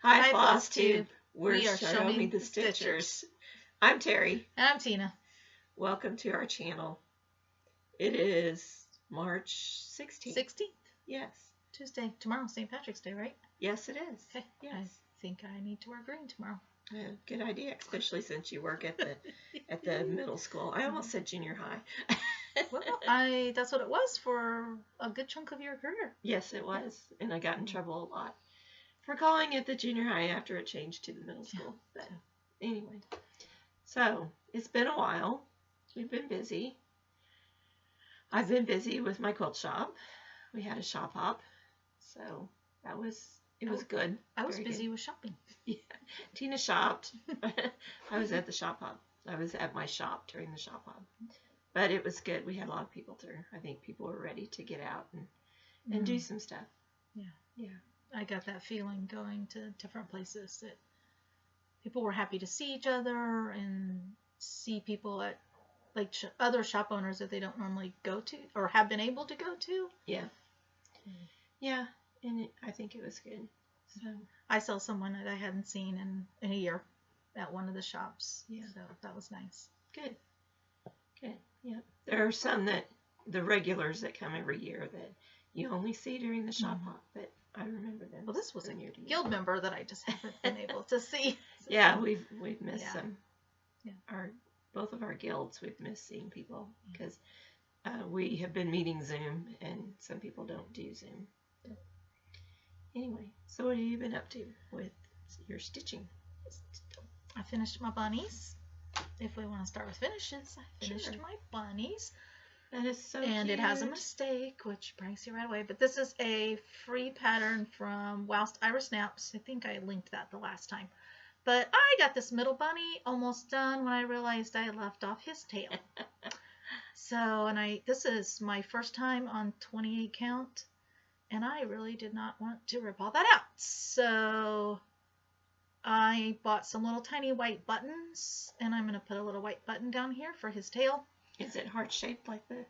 Hi, Flosstube. We are Show Me the Stitchers. I'm Terry. And I'm Tina. Welcome to our channel. It is March 16th. 16th? Yes. Tuesday. Tomorrow's St. Patrick's Day, right? Yes, it is. Okay. Yes. I think I need to wear green tomorrow. Good idea, especially since you work at the middle school. I almost said junior high. Well, that's what it was for a good chunk of your career. Yes, it was. And I got in trouble a lot for calling it the junior high after it changed to the middle school. But anyway, so it's been a while. We've been busy. I've been busy with my quilt shop. We had a shop hop, so it was good. I was Very busy good. with shopping. Yeah. Tina shopped. I was at the shop hop. I was at my shop during the shop hop. But it was good. We had a lot of people there. I think people were ready to get out and do some stuff. Yeah. Yeah. I got that feeling going to different places that people were happy to see each other and see people at like other shop owners that they don't normally go to or have been able to go to. Yeah. Yeah. And I think it was good. So I saw someone that I hadn't seen in a year at one of the shops. Yeah. So that was nice. Good. Good. Yeah. There are some the regulars that come every year that you only see during the shop hop, but I remember them. Well, this was a year to year. guild member that I just haven't been able to see. So. Yeah, we've missed some. Yeah. Both of our guilds, we've missed seeing people because we have been meeting Zoom, and some people don't do Zoom. So, anyway, so what have you been up to with your stitching? I finished my bunnies. If we want to start with finishes, I finished my bunnies. That is so and cute. It has a mistake, which brings you right away. But this is a free pattern from Whilst Ira Snaps. I think I linked that the last time. But I got this middle bunny almost done when I realized I had left off his tail. This is my first time on 28 count, and I really did not want to rip all that out. So I bought some little tiny white buttons, and I'm going to put a little white button down here for his tail. Is it heart-shaped like that?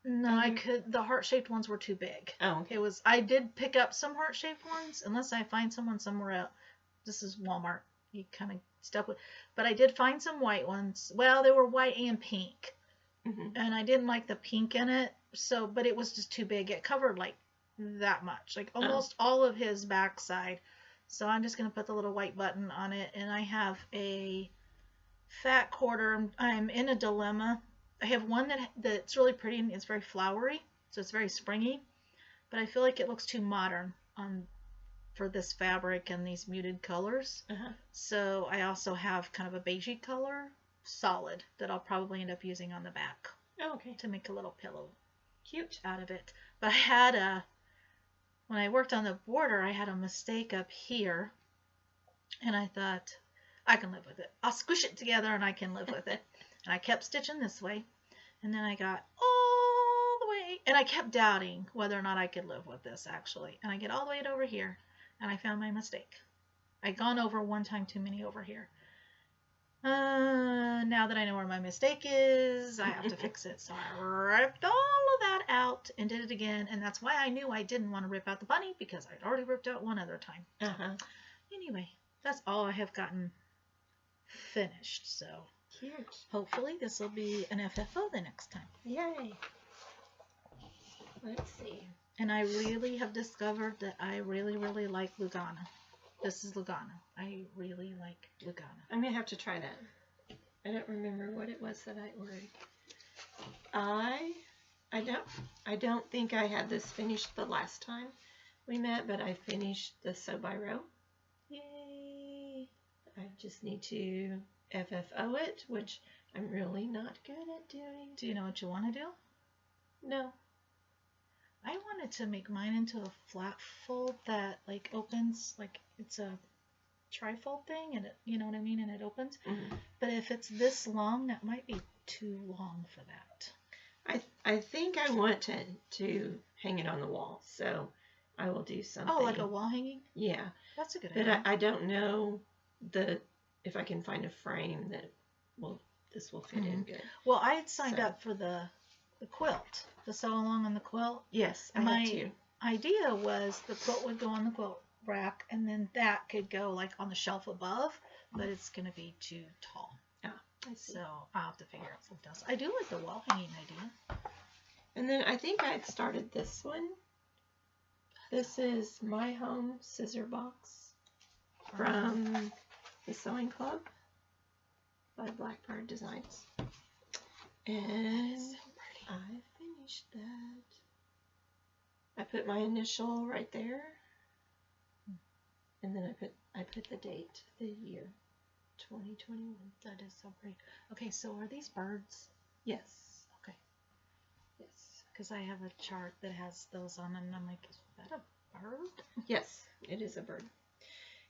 No, the heart-shaped ones were too big. Oh, okay. I did pick up some heart-shaped ones, unless I find someone somewhere else. This is Walmart. You kind of stuck with, but I did find some white ones. Well, they were white and pink, and I didn't like the pink in it. So, but it was just too big. It covered like that much, like almost all of his backside. So I'm just gonna put the little white button on it, and I have a fat quarter. I'm in a dilemma. I have one that's really pretty and it's very flowery, so it's very springy, but I feel like it looks too modern for this fabric and these muted colors. So I also have kind of a beigey color, solid, that I'll probably end up using on the back. Oh, okay. To make a little pillow. Cute. Out of it. But I had when I worked on the border, I had a mistake up here, and I thought, I can live with it. I'll squish it together and I can live with it. And I kept stitching this way, and then I got all the way, and I kept doubting whether or not I could live with this actually. And I get all the way over here, and I found my mistake. I'd gone over one time too many over here. Now that I know where my mistake is, I have to fix it. So I ripped all of that out and did it again, and that's why I knew I didn't want to rip out the bunny, because I'd already ripped out one other time. Anyway, that's all I have gotten finished. So cute. Hopefully this will be an FFO the next time. Yay. Let's see. And I really have discovered that I really, really like Lugana. This is Lugana. I really like Lugana. I'm going to have to try that. I don't remember what it was that I ordered. I don't think I had this finished the last time we met, but I finished the Sew by Row. Yay. I just need to FFO it, which I'm really not good at doing. Do you know what you want to do? No. I wanted to make mine into a flat fold that like opens, like it's a trifold thing, and it, you know what I mean, and it opens. But if it's this long, that might be too long for that. I think I want to hang it on the wall, so I will do something. Oh, like a wall hanging? Yeah. That's a good idea. But I don't know if I can find a frame that this will fit in good. Well, I had signed up for the quilt, the sew along on the quilt. Yes, I my had to. idea was the quilt would go on the quilt, rack, and then that could go like on the shelf above, but it's gonna be too tall. Yeah, I see. So I'll have to figure out something else. I do like the wall hanging idea. And then I think I had started this one. This is My Home Scissor Box from the Sewing Club by Blackbird Designs. And so I finished that. I put my initial right there. And then I put the date, the year, 2021. That is so pretty. Okay, so are these birds? Yes. Okay. Yes. Because I have a chart that has those on, and I'm like, is that a bird? Yes, it is a bird.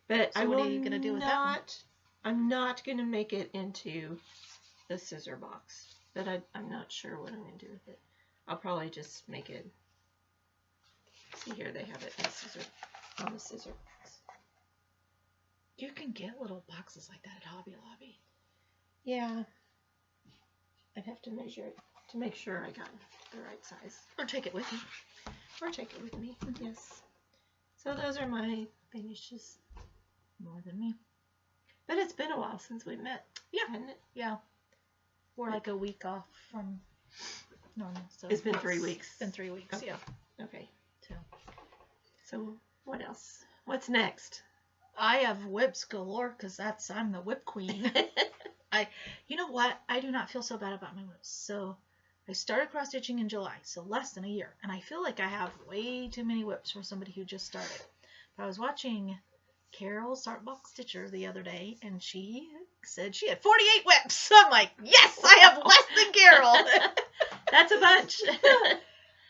But So what are you gonna do with that one? I'm not gonna make it into the scissor box. But I'm not sure what I'm gonna do with it. I'll probably just make it. See here, they have it on the scissor box. You can get little boxes like that at Hobby Lobby. Yeah. I'd have to measure it to make sure I got the right size. Or take it with you. Or take it with me, yes. So those are my finishes. More than me. But it's been a while since we met. Yeah. Hasn't it? Yeah. We're like a week off from normal. So it's been 3 weeks. It's been 3 weeks, okay. Yeah. Okay. So what else? What's next? I have whips galore because I'm the whip queen. You know what? I do not feel so bad about my whips. So I started cross stitching in July, so less than a year, and I feel like I have way too many whips for somebody who just started. But I was watching Carol Sartbach Stitcher the other day, and she said she had 48 whips. So I'm like, yes, I have less than Carol. That's a bunch.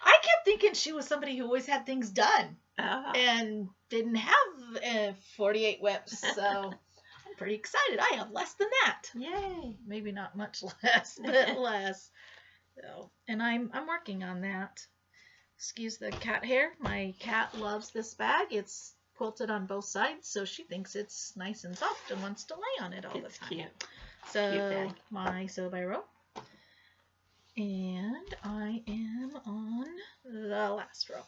I kept thinking she was somebody who always had things done. Oh. And didn't have 48 whips, so I'm pretty excited. I have less than that. Yay! Maybe not much less, but less. So, and I'm working on that. Excuse the cat hair. My cat loves this bag. It's quilted on both sides, so she thinks it's nice and soft and wants to lay on it all the time. Cute. So Cute bag. my sew by row. And I am on the last row.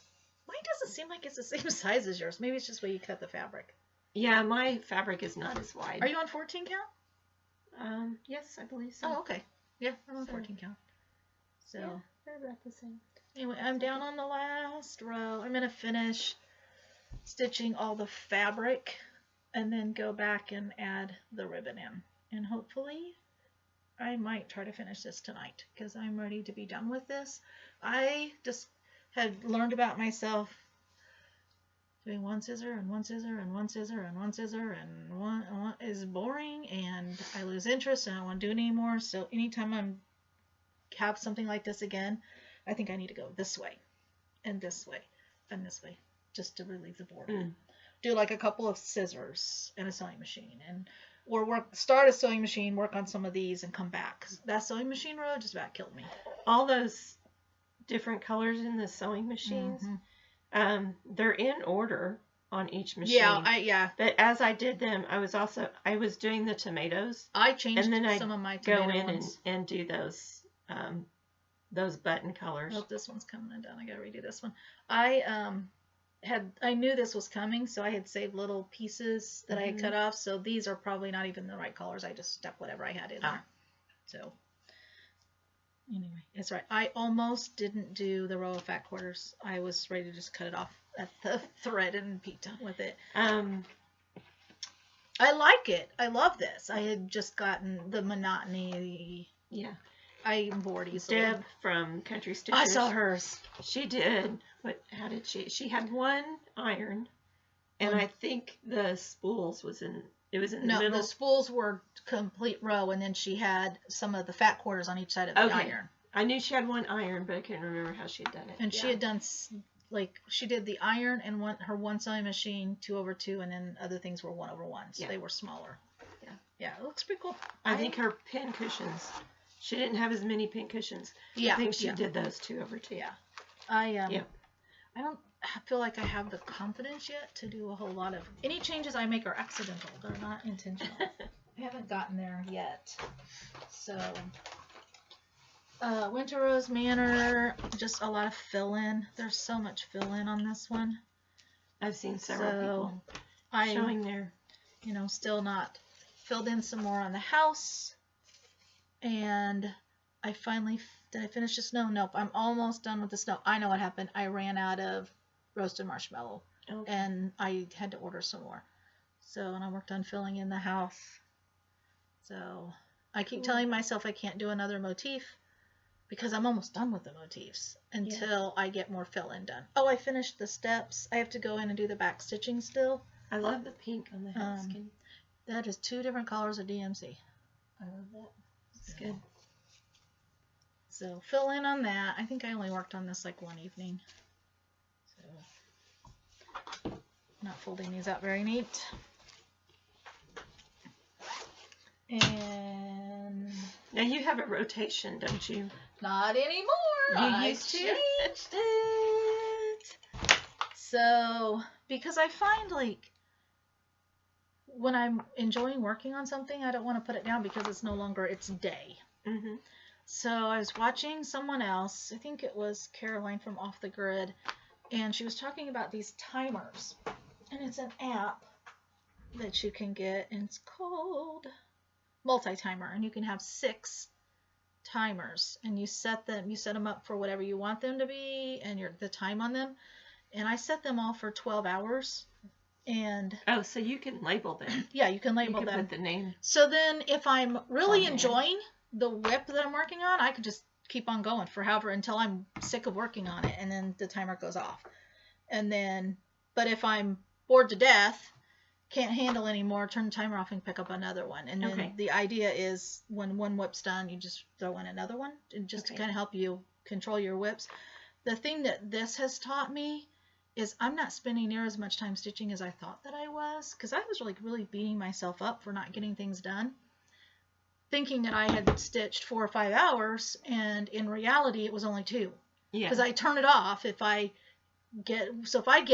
Mine doesn't seem like it's the same size as yours. Maybe it's just the way you cut the fabric. Yeah, my fabric is not as wide. Are you on 14 count? Yes, I believe so. Oh, okay. Yeah, I'm on 14 count. So, yeah, they're about the same. Anyway, I'm down on the last row. I'm going to finish stitching all the fabric and then go back and add the ribbon in. And hopefully I might try to finish this tonight because I'm ready to be done with this. I just had learned about myself doing one scissor and one scissor and one scissor and one scissor and one is boring, and I lose interest and I don't want to do it anymore. So anytime I'm have something like this again, I think I need to go this way and this way and this way just to relieve the boredom. Do like a couple of scissors and a sewing machine, and or start a sewing machine, work on some of these, and come back. That sewing machine row just about killed me. All those different colors in the sewing machines, they're in order on each machine. Yeah. But as I did them, I was doing the tomatoes. I changed and then some of my tomato go in ones. and do those button colors. Oh, this one's coming undone. I gotta redo this one. I knew this was coming, so I had saved little pieces that I had cut off. So these are probably not even the right colors. I just stuck whatever I had in there. So anyway, it's right. I almost didn't do the row of fat quarters. I was ready to just cut it off at the thread and be done with it. I like it. I love this. I had just gotten the monotony. Yeah. I am bored easily. Deb from Country Stitchers. I saw hers. She did. How did she? She had one iron, and I think the spools was in. It was in the middle. No, the spools were complete row, and then she had some of the fat quarters on each side of the iron. I knew she had one iron, but I couldn't remember how she had done it. And she had done she did the iron and her one sewing machine 2/2, and then other things were 1/1, so they were smaller. Yeah, it looks pretty cool. I think her pin cushions. She didn't have as many pin cushions. Yeah, I think she did those 2/2. Yeah, I don't feel like I have the confidence yet to do a whole lot of. Any changes I make are accidental. They're not intentional. I haven't gotten there yet. So, Winter Rose Manor, just a lot of fill-in. There's so much fill-in on this one. I've seen several people I, showing their, still not filled in some more on the house. And I finally, did I finish the snow? Nope, I'm almost done with the snow. I know what happened. I ran out of roasted marshmallow, and I had to order some more. So, and I worked on filling in the house. So, I keep telling myself I can't do another motif because I'm almost done with the motifs until I get more fill-in done. Oh, I finished the steps. I have to go in and do the back stitching still. I love the pink on the hat skin. That is 2 different colors of DMC. I love that. It's good. So fill in on that. I think I only worked on this like one evening. So not folding these out very neat. And now you have a rotation, don't you? Not anymore. You used to. Changed it. So because I find like when I'm enjoying working on something, I don't want to put it down because it's no longer its day. Mm-hmm. So I was watching someone else, I think it was Caroline from Off the Grid, and she was talking about these timers. And it's an app that you can get, and it's called Multi-Timer, and you can have 6 timers, and you set them up for whatever you want them to be, and the time on them. And I set them all for 12 hours. And so you can label them. Yeah, you can label them. You can put the name. So then if I'm really enjoying the whip that I'm working on, I could just keep on going for however until I'm sick of working on it, and then the timer goes off. And then, but if I'm bored to death, can't handle anymore, turn the timer off and pick up another one. And then the idea is when one whip's done, you just throw in another one, and just to kind of help you control your whips. The thing that this has taught me is I'm not spending near as much time stitching as I thought that I was, because I was like really beating myself up for not getting things done, thinking that I had stitched 4 or 5 hours, and in reality it was only 2. Yeah. Because I turn it off if I get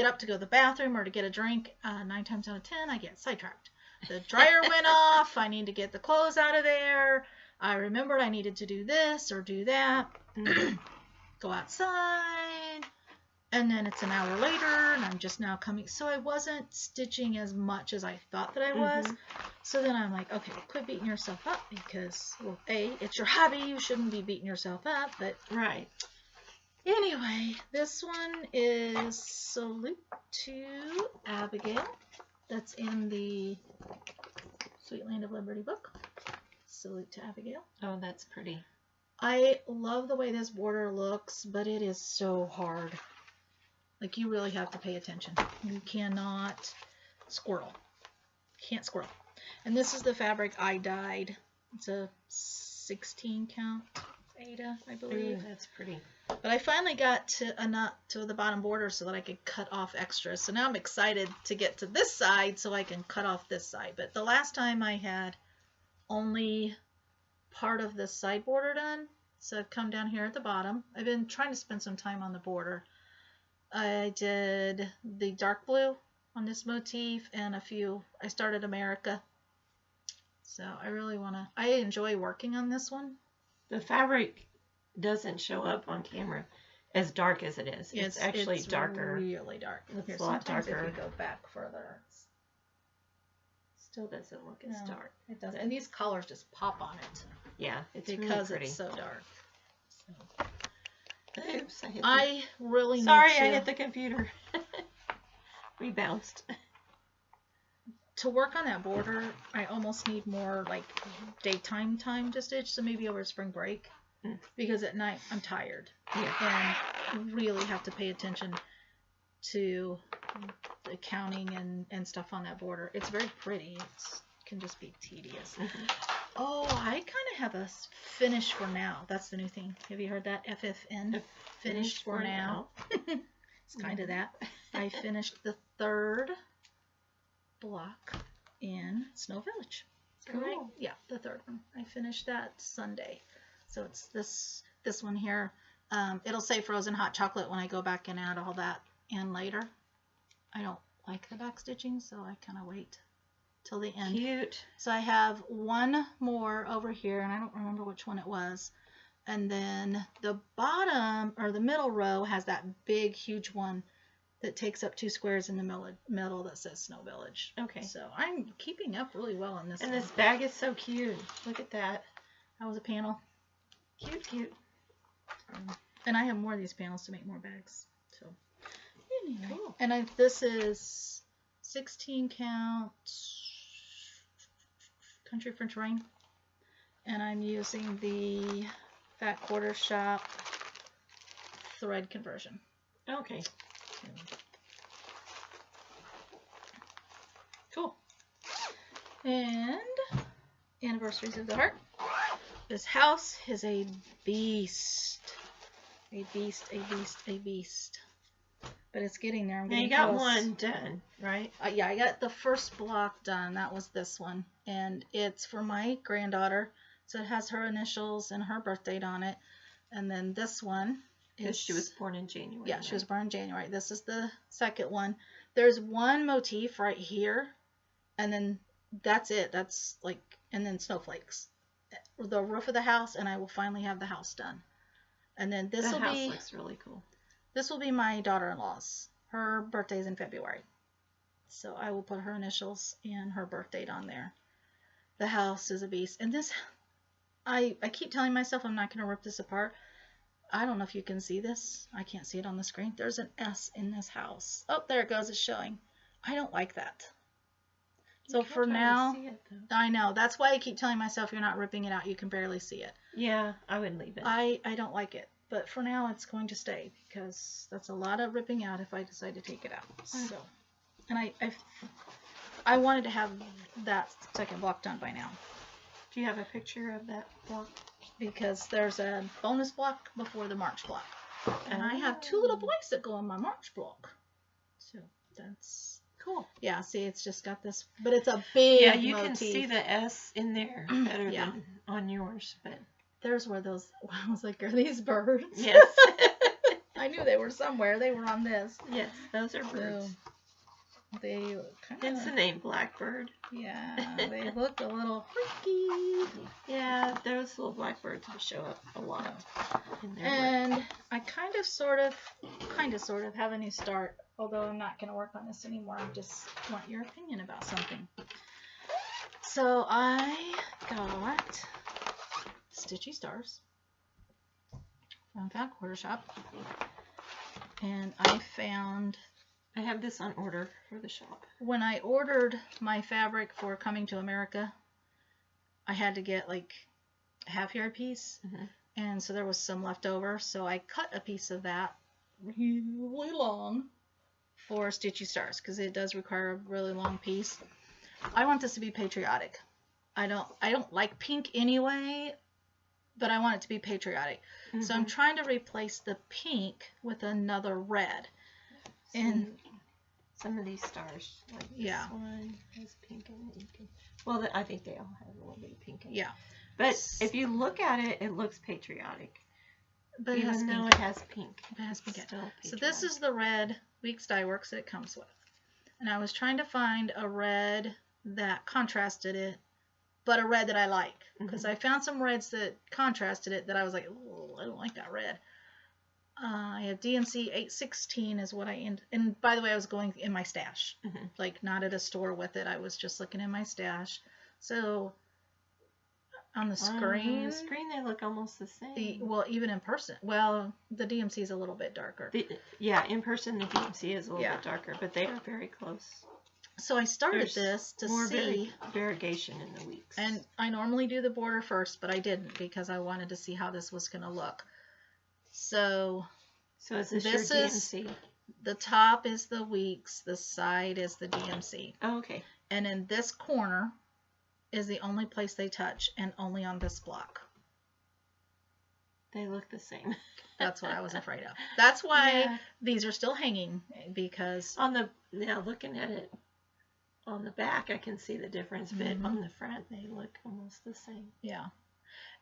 up to go to the bathroom or to get a drink, 9 times out of 10 I get sidetracked. The dryer went off. I need to get the clothes out of there. I remembered I needed to do this or do that. Go outside. And then it's an hour later, and I'm just now coming. So I wasn't stitching as much as I thought that I was. So then I'm like, okay, quit beating yourself up because, well, A, it's your hobby. You shouldn't be beating yourself up. But anyway, this one is Salute to Abigail. That's in the Sweet Land of Liberty book. Salute to Abigail. Oh, that's pretty. I love the way this border looks, but it is so hard. Like, you really have to pay attention. You cannot squirrel. Can't squirrel. And this is the fabric I dyed. It's a 16 count Ada, I believe. Ooh, that's pretty. But I finally got to the bottom border so that I could cut off extras. So now I'm excited to get to this side so I can cut off this side. But the last time I had only part of the side border done. So I've come down here at the bottom. I've been trying to spend some time on the border. I did the dark blue on this motif and I started America. So I enjoy working on this one. The fabric doesn't show up on camera as dark as it is. It's actually darker. Really dark. It's a lot darker. If you go back further, it still doesn't look as dark. It doesn't. And these colors just pop on it. Yeah, it's because really pretty. It's so dark. So. Oops, I really Sorry, I hit the computer. We bounced. To work on that border, I almost need more like daytime time to stitch, so maybe over spring break. Because at night I'm tired. Yeah. And really have to pay attention to the counting and stuff on that border. It's very pretty. It can just be tedious. Oh, I kind of have a finish for now. That's the new thing. Have you heard that? FFN. Finished for now. It's kind of that. I finished the 3rd block in Snow Village. Cool. Right? Yeah, the 3rd one. I finished that Sunday. So it's this one here. It'll say frozen hot chocolate when I go back and add all that in later. I don't like the back stitching, so I kind of wait till the end. Cute. So I have one more over here, and I don't remember which one it was. And then the bottom or the middle row has that big, huge one that takes up 2 squares in the middle that says Snow Village. Okay. So I'm keeping up really well in this. And one. this bag is so cute. Look at that. That was a panel. Cute. And I have more of these panels to make more bags. So anyway. Cool. And this is 16 count Country French Rain. And I'm using the Fat Quarter Shop thread conversion. Okay. Cool. And Anniversaries of the Heart. This house is a beast. A beast. But it's getting there. Now you got one done, right? Yeah, I got the first block done. That was this one. And it's for my granddaughter. So it has her initials and her birth date on it. And then this one Because she was born in January. Yeah, she was born in January. This is the second one. There's one motif right here. And then that's it. That's like, and then snowflakes. The roof of the house, and I will finally have the house done. And then this will be... The house looks really cool. This will be my daughter-in-law's. Her birthday's in February. So I will put her initials and her birth date on there. The house is a beast. And this... I keep telling myself I'm not going to rip this apart. I don't know if you can see this. I can't see it on the screen. There's an S in this house. Oh, there it goes. It's showing. I don't like that. So for now, I know. That's why I keep telling myself you're not ripping it out. You can barely see it. Yeah, I would leave it. I don't like it. But for now, it's going to stay because that's a lot of ripping out if I decide to take it out. So, and I wanted to have that second block done by now. Do you have a picture of that block? Because there's a bonus block before the March block. And I have 2 little boys that go on my March block. So that's cool. Yeah, see, it's just got this, but it's a big Yeah, you motif. can see the S in there better than on yours. But there's where those, I was like, are these birds? Yes. I knew they were somewhere. They were on this. Yes, those are birds. So, they kind of... Hence the name Blackbird. Yeah, they look a little freaky. Yeah, those little blackbirds will show up a lot in their And work. I kind of sort of have a new start, although I'm not going to work on this anymore. I just want your opinion about something. So I got Stitchy Stars from Fat Quarter Shop, and I found... I have this on order for the shop. When I ordered my fabric for Coming to America, I had to get like a half-yard piece, and so there was some left over, so I cut a piece of that really long for Stitchy Stars because it does require a really long piece. I want this to be patriotic. I don't like pink anyway, but I want it to be patriotic. So I'm trying to replace the pink with another red. And some of these stars, like this one has pink in it. Well, I think they all have a little bit of pink in it. Yeah. But if you look at it, it looks patriotic. But even though it has pink. It has pink. Still patriotic. So this is the red Weeks Dye Works that it comes with. And I was trying to find a red that contrasted it, but a red that I like. Because I found some reds that contrasted it that I was like, oh, I don't like that red. I have DMC 816 is what I and by the way, I was going in my stash, like not at a store with it. I was just looking in my stash. So on the screen, they look almost the same. Well, even in person, well, the DMC is a little bit darker. In person, the DMC is a little bit darker, but they are very close. So I started this to see variegation in the weeks. And I normally do the border first, but I didn't because I wanted to see how this was going to look. So is this your DMC? The top is the Weeks, the side is the DMC. Oh, okay. And in this corner is the only place they touch, and only on this block. They look the same. That's what I was afraid of. That's why these are still hanging, because looking at it on the back, I can see the difference, but on the front, they look almost the same. Yeah.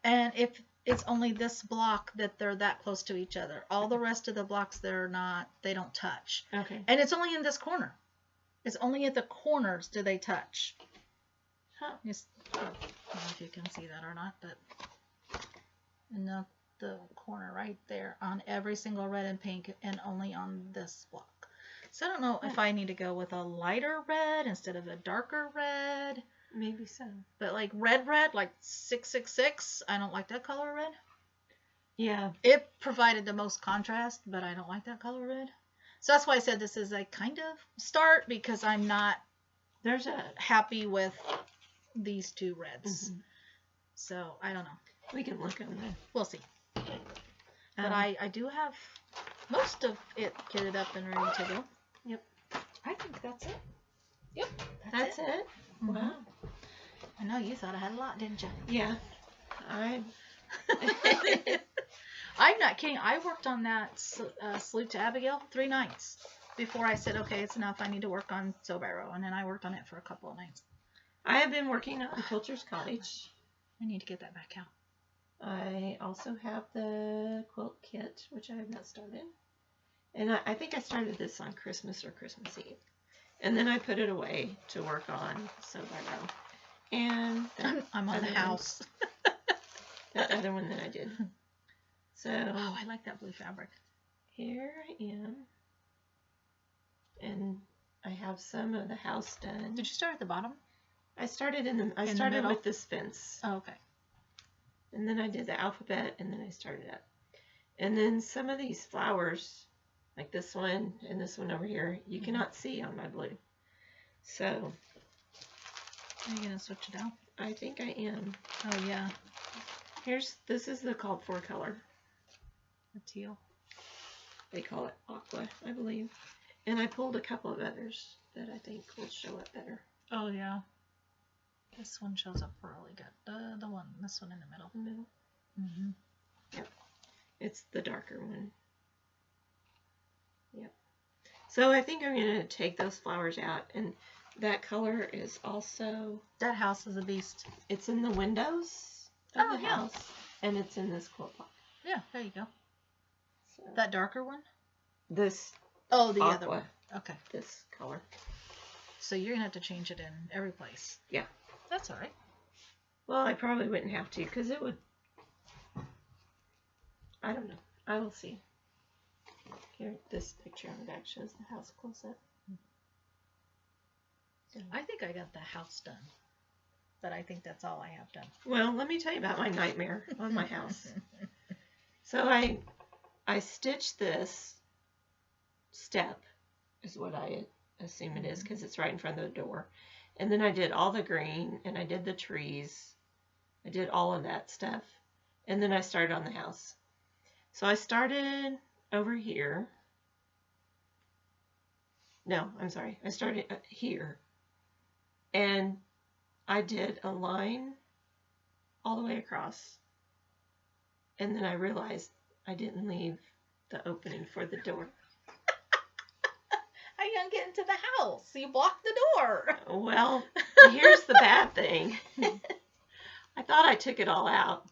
And if it's only this block that they're that close to each other. All the rest of the blocks they don't touch. Okay. And it's only in this corner. It's only at the corners do they touch. Huh. I don't know if you can see that or not, but in the corner right there on every single red and pink, and only on this block. So I don't know if I need to go with a lighter red instead of a darker red. Maybe so. But like red, like 666, I don't like that color red. Yeah. It provided the most contrast, but I don't like that color red. So that's why I said this is a kind of start, because I'm not happy with these two reds. Mm-hmm. So I don't know. We can look at them. We'll see. But I do have most of it kitted up and ready to go. Yep. I think that's it. Yep. That's it? Mm-hmm. Wow. I know you thought I had a lot, didn't you? Yeah. I'm not kidding. I worked on that Salute to Abigail 3 nights before I said, okay, it's enough. I need to work on Sobaro. And then I worked on it for a couple of nights. I have been working on Pilcher's Cottage. I need to get that back out. I also have the quilt kit, which I have not started. And I think I started this on Christmas or Christmas Eve. And then I put it away to work on Sobaro. And I'm on the house. That other one that I did. So, oh, I like that blue fabric. Here I am. And I have some of the house done. Did you start at the bottom? I started with this fence. Oh, okay. And then I did the alphabet, and then I started up. And then some of these flowers, like this one and this one over here, you cannot see on my blue. So, are you gonna switch it out? I think I am. Oh yeah. This is the called for color. The teal. They call it aqua, I believe. And I pulled a couple of others that I think will show up better. Oh yeah. This one shows up really good. This one in the middle. Mm-hmm. Yep. It's the darker one. Yep. So I think I'm going to take those flowers out. And that color is also... That house is a beast. It's in the windows of the house. And it's in this quilt block. Yeah, there you go. So, that darker one? This Oh, the aqua, other one. Okay. This color. So you're going to have to change it in every place. Yeah. That's all right. Well, I probably wouldn't have to, because it would... I don't know. I will see. Here, this picture on the back shows the house close up. So, I think I got the house done. But I think that's all I have done. Well, let me tell you about my nightmare on my house. So I stitched this step, is what I assume it is, because it's right in front of the door. And then I did all the green, and I did the trees. I did all of that stuff. And then I started on the house. So I started over here. No, I'm sorry. I started here. And I did a line all the way across. And then I realized I didn't leave the opening for the door. How are you going to get into the house? You blocked the door. Well, here's the bad thing. I thought I took it all out.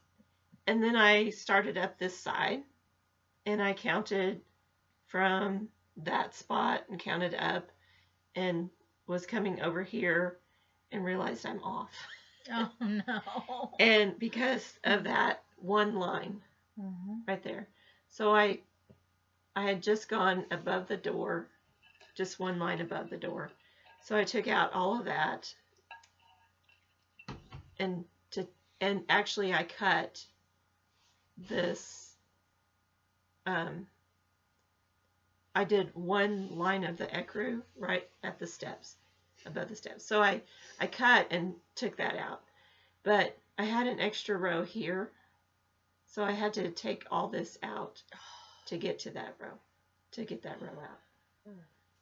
And then I started up this side. And I counted from that spot and counted up. And was coming over here and realized I'm off. Oh, no. And because of that one line right there. So I had just gone above the door, just one line above the door. So I took out all of that, and actually I cut this, I did one line of the ecru right at the steps, above the steps. So I cut and took that out. But I had an extra row here, so I had to take all this out to get to that row, to get that row out.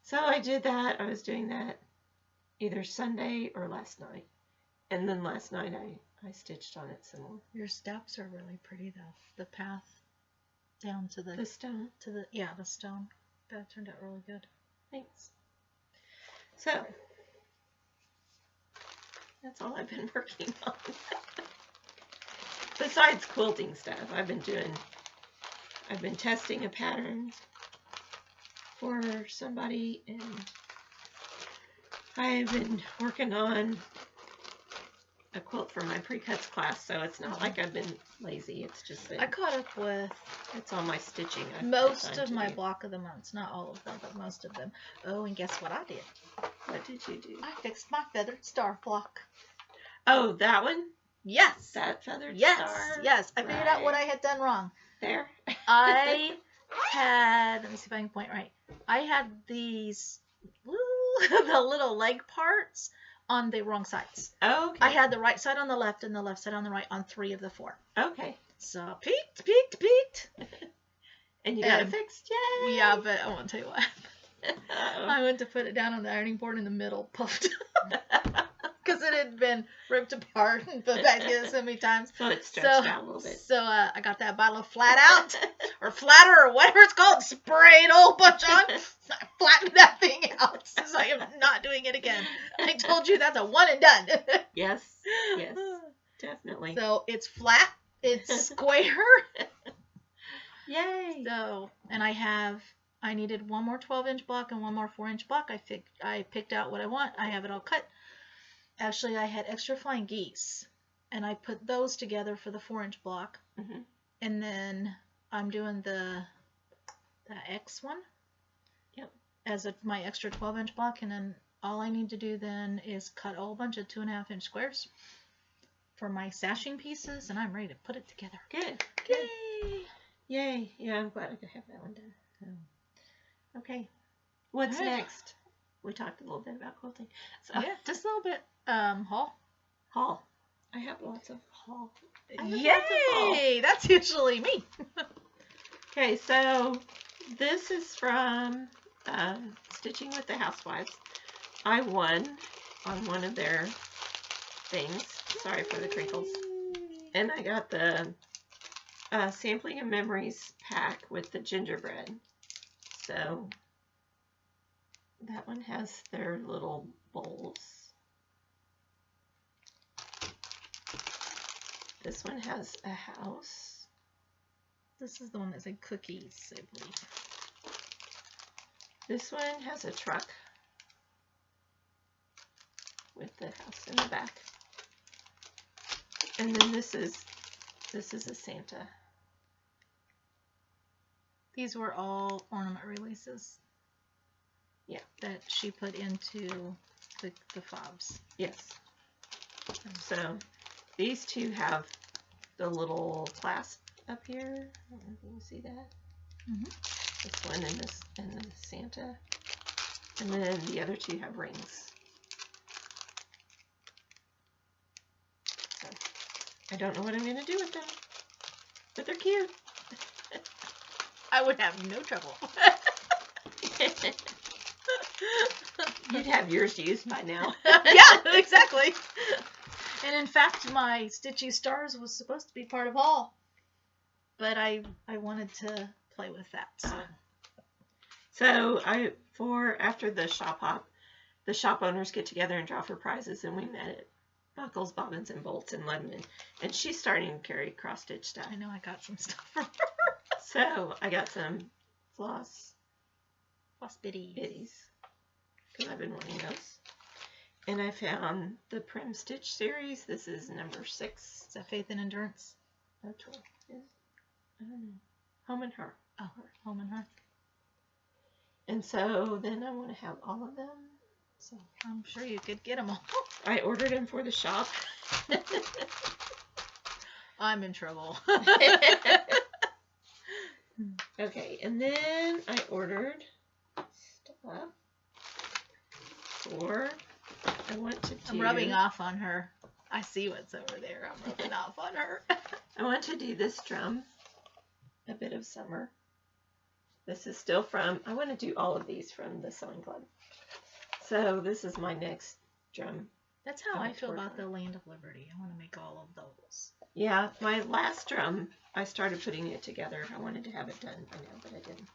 So I did that. I was doing that either Sunday or last night. And then last night I stitched on it some more. Your steps are really pretty though. The path down to the stone. The stone. That turned out really good. Thanks. So that's all I've been working on. Besides quilting stuff, I've been testing a pattern for somebody, and I've been working on a quilt for my pre-cuts class, so it's not like I've been lazy. It's just that I caught up with it's all my stitching. most of my block of the months. Not all of them, but most of them. Oh, and guess what I did? What did you do? I fixed my feathered star flock. Oh, that one? Yes. That feathered Yes. star? Yes. I figured out what I had done wrong. There. I had, let me see if I can point right. I had these, the little leg parts on the wrong sides. Okay. I had the right side on the left and the left side on the right on 3 of the 4. Okay. So, peeked. And you got it fixed? Yay! Yeah, but I won't tell you what. I went to put it down on the ironing board and the middle puffed because it had been ripped apart and put back together so many times. So it stretched out a little bit. So I got that bottle of flat out or flatter or whatever it's called, sprayed a whole bunch on. I flattened that thing out. So I am not doing it again. I told you that's a one and done. Yes, definitely. So it's flat, it's square. Yay! So, and I needed one more 12-inch block and one more 4-inch block. I picked out what I want. I have it all cut. Actually, I had extra flying geese, and I put those together for the 4-inch block. Mm-hmm. And then I'm doing the X one. Yep. As my extra 12-inch block, and then all I need to do then is cut a whole bunch of 2.5-inch squares for my sashing pieces, and I'm ready to put it together. Good. Yay! Yay! Yeah, I'm glad I could have that one done. Okay. What's next? We talked a little bit about quilting. So, yeah, just a little bit. Haul. I have lots of haul. Yay! That's usually me. Okay, so this is from Stitching with the Housewives. I won on one of their things. Sorry for the crinkles. And I got the Sampling of Memories pack with the gingerbread. So that one has their little bowls. This one has a house. This is the one that said cookies, I believe. This one has a truck with the house in the back. And then this is a Santa. These were all ornament releases. Yeah. That she put into the fobs. Yes. So these two have the little clasp up here. I don't know if you can see that. Mm-hmm. This one and the Santa. And then the other two have rings. So I don't know what I'm going to do with them. But they're cute. I would have no trouble. You'd have yours used by now. Yeah, exactly. And in fact, my Stitchy Stars was supposed to be part of haul. But I wanted to play with that. So after the shop hop, the shop owners get together and draw for prizes, and we met at Buckles, Bobbins, and Bolts in London. And she's starting to carry cross-stitch stuff. I know I got some stuff from her. So I got some floss bitties. Because I've been wanting those. And I found the Prim Stitch series. This is number 6. Is that Faith and Endurance? Oh, 12. I don't know. Home and Hearth. Oh, Home and Hearth. And so then I want to have all of them. So I'm sure you could get them all. I ordered them for the shop. I'm in trouble. Okay, and then I ordered stuff for, I want to do... I'm rubbing off on her. I see what's over there. I'm rubbing off on her. I want to do this drum, A Bit of Summer. This is still from, I want to do all of these from the Sewing Club. So this is my next drum. That's how I feel about the Land of Liberty. I want to make all of those. Yeah, my last drum, I started putting it together. I wanted to have it done by now, but I didn't.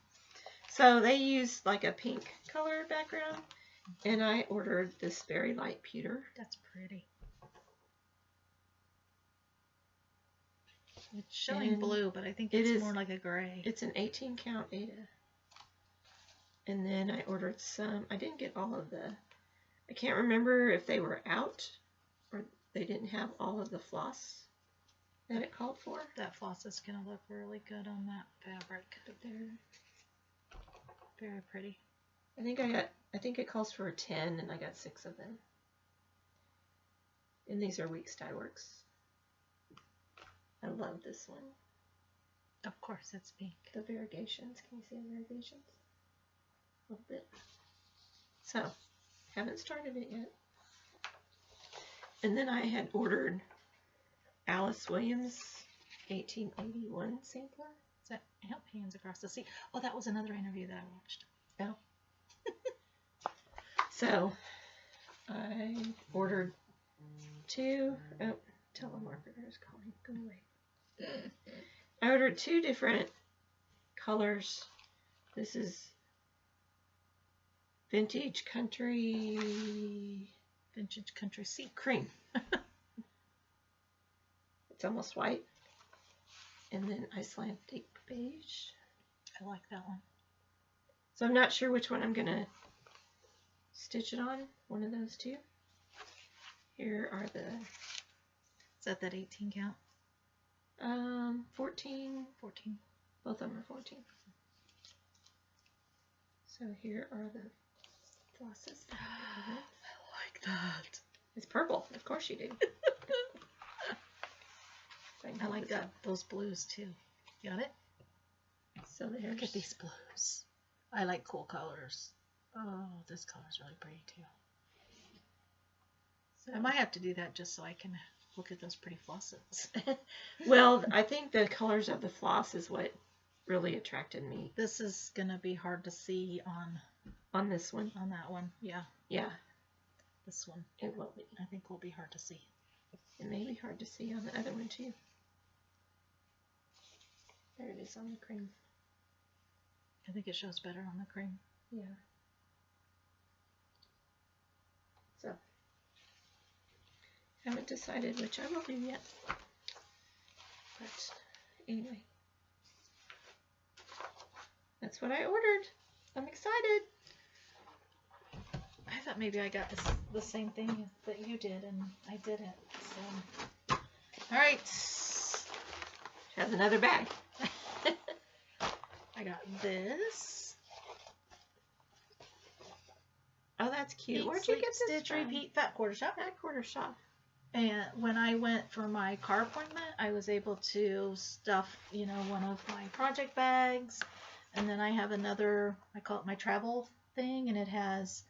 So they used like a pink color background, and I ordered this very light pewter. That's pretty. It's showing blue, but I think it's more like a gray. It's an 18 count Ada. And then I ordered some. I didn't get all of the. I can't remember if they were out or they didn't have all of the floss that it called for. That floss is going to look really good on that fabric. But they're very pretty. I think it calls for 10, and I got 6 of them. And these are Weeks Dye Works. I love this one. Of course, it's pink. The variegations. Can you see the variegations? A little bit. So, haven't started it yet. And then I had ordered Alice Williams 1881 sampler. Is that Help Hands Across the Sea? Oh, that was another interview that I watched. Oh. So, I ordered 2. Oh, telemarketer is calling. Go away. I ordered 2 different colors. This is Vintage Country Sea Cream. It's almost white. And then Icelandic Beige. I like that one. So I'm not sure which one I'm going to stitch it on. One of those 2. Here are the... Is that 18 count? 14. 14. Both of them are 14. So here are the flosses. I like that. It's purple. Of course you do. I like that. Those blues too. Got it? So there's... Look at these blues. I like cool colors. Oh, this color's really pretty too. So I might have to do that just so I can look at those pretty flosses. Well, I think the colors of the floss is what really attracted me. This is going to be hard to see on this one. On that one, yeah. Yeah. This one. It will be. I think will be hard to see. It may be hard to see on the other one too. There it is on the cream. I think it shows better on the cream. Yeah. So, haven't decided which I will do yet. But anyway, that's what I ordered. I'm excited. I thought maybe I got the same thing that you did, and I didn't. So, all right. Has another bag. I got this. Oh, that's cute. Eat, Where'd you sleep, get this stitch, from? repeat, Fat Quarter Shop. Fat Quarter Shop. And when I went for my car appointment, I was able to stuff, one of my project bags. And then I have another, I call it my travel thing, and it has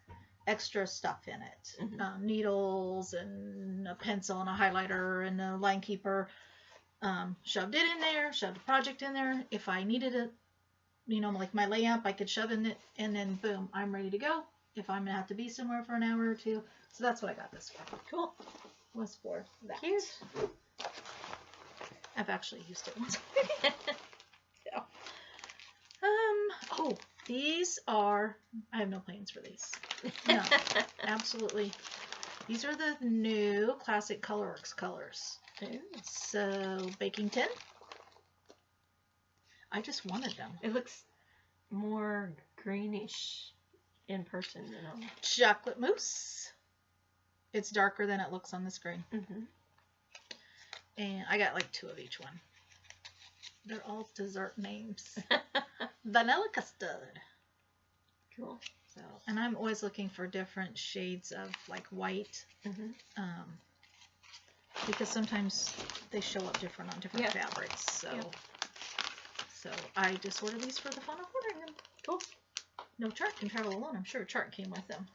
extra stuff in it. Mm-hmm. Needles and a pencil and a highlighter and a line keeper. Shoved it in there, shoved a project in there. If I needed it, like my layup, I could shove in it, and then boom, I'm ready to go. If I'm going to have to be somewhere for an hour or 2. So that's what I got this for. Cool. Was for that. Cute. I've actually used it once. Yeah. Oh, these are, I have no plans for these. No, absolutely. These are the new Classic Colorworks colors. Ooh. So, baking tin. I just wanted them. It looks more greenish in person than on. Chocolate mousse. It's darker than it looks on the screen. Mm-hmm. And I got like 2 of each one. They're all dessert names. Vanilla custard. Cool. So, and I'm always looking for different shades of like white. Mm-hmm. Because sometimes they show up different on different fabrics. So, so I just ordered these for the fun of ordering them. Cool. No chart can travel alone. I'm sure a chart came with them.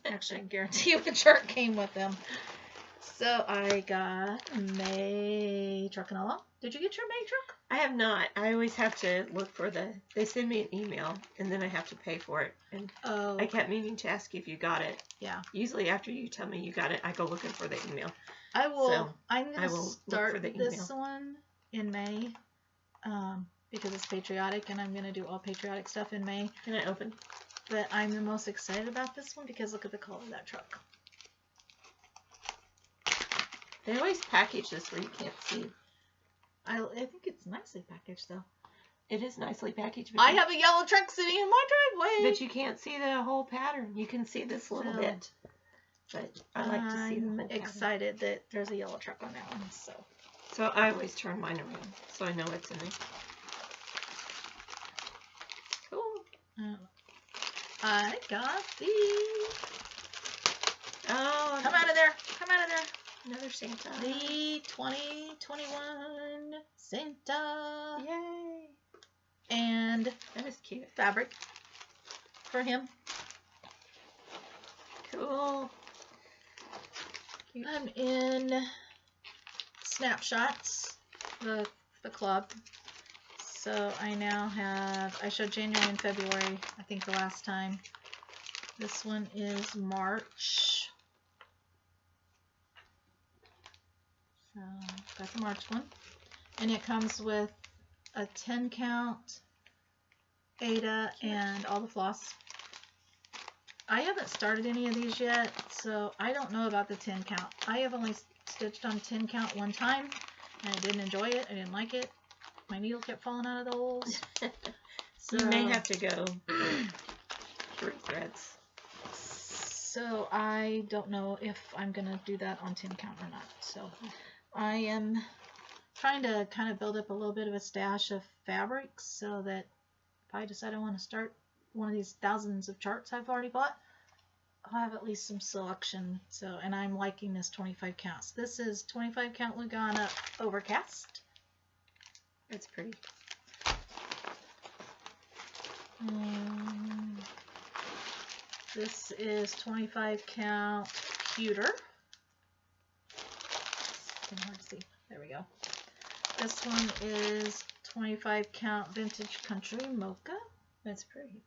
Actually, I guarantee you a chart came with them. So I got May trucking along. Did you get your May truck? I have not. I always have to look for they send me an email and then I have to pay for it. And I kept meaning to ask you if you got it. Yeah. Usually after you tell me you got it, I go looking for the email. I will. So I'm going to start for the this one in May because it's patriotic and I'm going to do all patriotic stuff in May. Can I open? But I'm the most excited about this one because look at the color of that truck. They always package this where you can't see. I think it's nicely packaged though. It is nicely packaged. I have a yellow truck sitting in my driveway. But you can't see the whole pattern. You can see this little bit. but I like to see the whole I'm pattern. excited that there's a yellow truck on that one. So I always turn mine around so I know it's in there. Cool. I got the. Oh, Come out of there! Come out of there! another Santa. The 2021 Santa. Yay! And That is cute. fabric for him. Cool. Cute. I'm in Snapshots, the club. So I now have, I showed January and February, I think the last time. This one is March. So got the March one. And it comes with a 10 count, Ada, and all the floss. I haven't started any of these yet, so I don't know about the 10 count. I have only stitched on 10 count one time, and I didn't enjoy it. I didn't like it. My needle kept falling out of the holes. So you may have to go 3 threads. So I don't know if I'm going to do that on 10 count or not. So I am trying to kind of build up a little bit of a stash of fabrics so that if I decide I want to start one of these thousands of charts I've already bought, I'll have at least some selection. So, and I'm liking this 25 counts. This is 25 count Lugana Overcast. It's pretty. This is 25 count Cuter. It's kind of hard to see. There we go. This one is 25 count Vintage Country Mocha. That's pretty.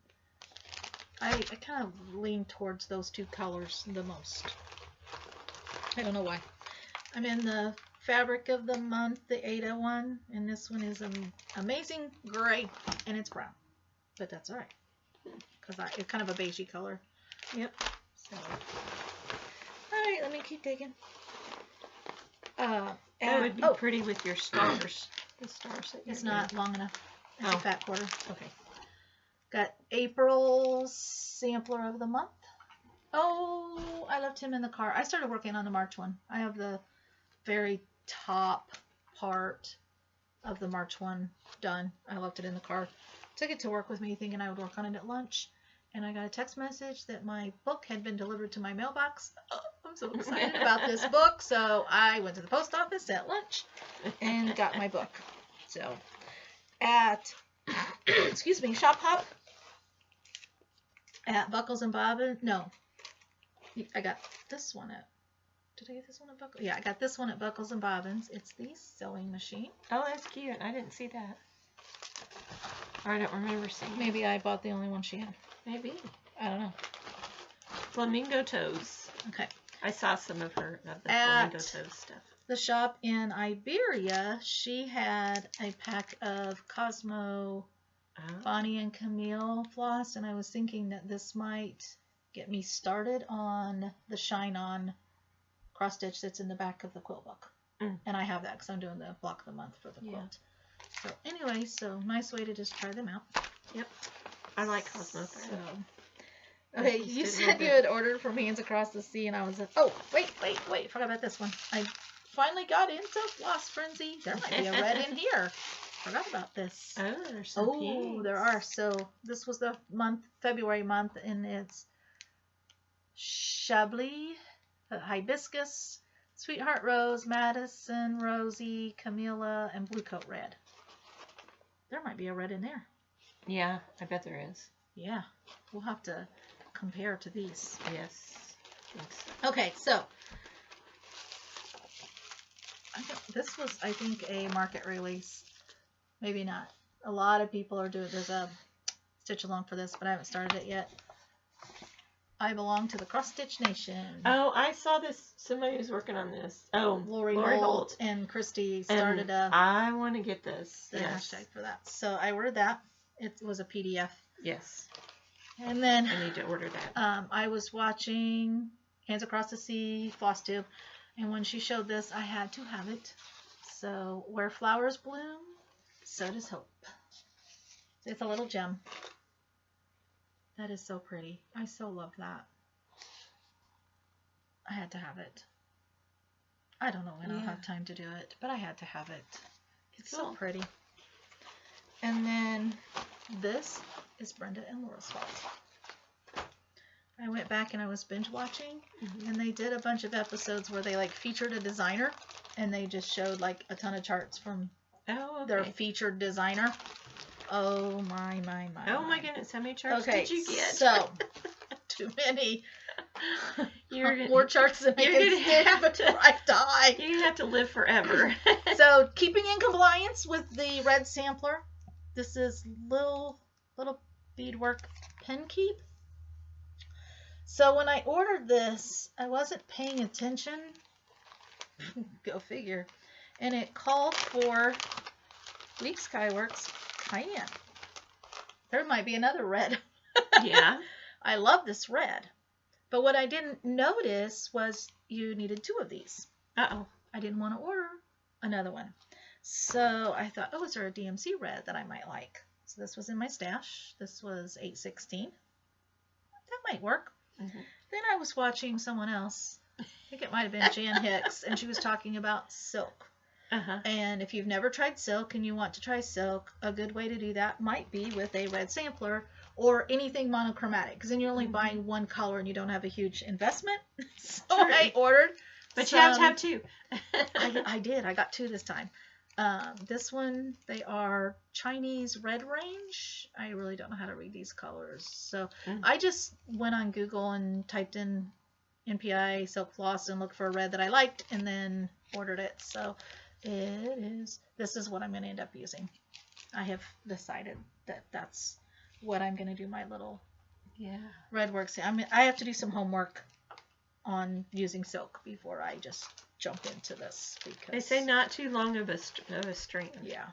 I kind of lean towards those two colors the most. I don't know why. I'm in the Fabric of the Month, the Ada one, and this one is Amazing Gray, and it's brown. But that's alright. Because it's kind of a beigey color. Yep. So, alright, let me keep digging. That would be pretty with your stars. The stars that It's not long enough. It's a fat quarter. Okay. Got April's Sampler of the Month. Oh, I left him in the car. I started working on the March one. I have the very top part of the March one done. I left it in the car. Took it to work with me thinking I would work on it at lunch. And I got a text message that my book had been delivered to my mailbox. Oh, I'm so excited about this book. So I went to the post office at lunch and got my book. So at, excuse me, Shop Hop. At Buckles and Bobbins. No. I got this one at. Did I get this one at Buckles? Yeah, I got this one at Buckles and Bobbins. It's the sewing machine. Oh, that's cute. I didn't see that. Or I don't remember seeing it. Maybe I bought the only one she had. Maybe. I don't know. Flamingo Toes. Okay. I saw some of the At Flamingo Toes stuff. The shop in Iberia, she had a pack of Cosmo Bonnie and Camille floss, and I was thinking that this might get me started on the Shine On cross stitch that's in the back of the quilt book. And I have that because I'm doing the block of the month for the quilt. So anyway, so nice way to just try them out. Yep. I like Cosmo thread. So, okay, you said you had ordered from Hands Across the Sea, and I was like, oh, wait, forgot about this one. I finally got into Floss Frenzy. There might be a red in here. Forgot about this. Oh, there's some pinks. There are. So this was the February month, and it's Chablis, Hibiscus, Sweetheart Rose, Madison, Rosie, Camilla, and Blue Coat Red. There might be a red in there. Yeah, I bet there is. Yeah, we'll have to compare to these. Yes. I think so. Okay, so this was, I think, a market release. Maybe not. A lot of people are doing. There's a stitch along for this, but I haven't started it yet. I belong to the Cross Stitch Nation. Oh, I saw this. Somebody was working on this. Oh, Lori Holt and Christy started I want to get this. The hashtag for that. So I ordered that. It was a PDF. Yes. And then I need to order that. I was watching Hands Across the Sea, Flosstube, and when she showed this, I had to have it. So where flowers bloom, so does hope. It's a little gem. That is so pretty. I so love that. I had to have it. I don't know when I'll have time to do it, but I had to have it. It's so pretty. And then this is Brenda and Laura's fault. I went back and I was binge watching, and they did a bunch of episodes where they like featured a designer, and they just showed like a ton of charts from their featured designer. Oh my. Oh my goodness, how many charts did you get? So, too many. More charts than I can stand before I die. You're going to have to live forever. So, keeping in compliance with the red sampler, this is little beadwork pen keep. So, when I ordered this, I wasn't paying attention. Go figure. And it called for Leaf Skyworks Cayenne. There might be another red. Yeah. I love this red. But what I didn't notice was you needed 2 of these. Uh-oh. I didn't want to order another one. So I thought, oh, is there a DMC red that I might like? So this was in my stash. This was 816. That might work. Mm-hmm. Then I was watching someone else. I think it might have been Jan Hicks, and she was talking about silk. Uh-huh. And if you've never tried silk and you want to try silk, a good way to do that might be with a red sampler or anything monochromatic, because then you're only buying one color and you don't have a huge investment. So I ordered. But you have to have 2. I did. I got 2 this time. This one, they are Chinese red range. I really don't know how to read these colors. So I just went on Google and typed in NPI silk floss and looked for a red that I liked and then ordered it. So this is what I'm going to end up using. I have decided that that's what I'm going to do my little red works. I have to do some homework on using silk before I just jump into this, because they say not too long of a strand. Yeah.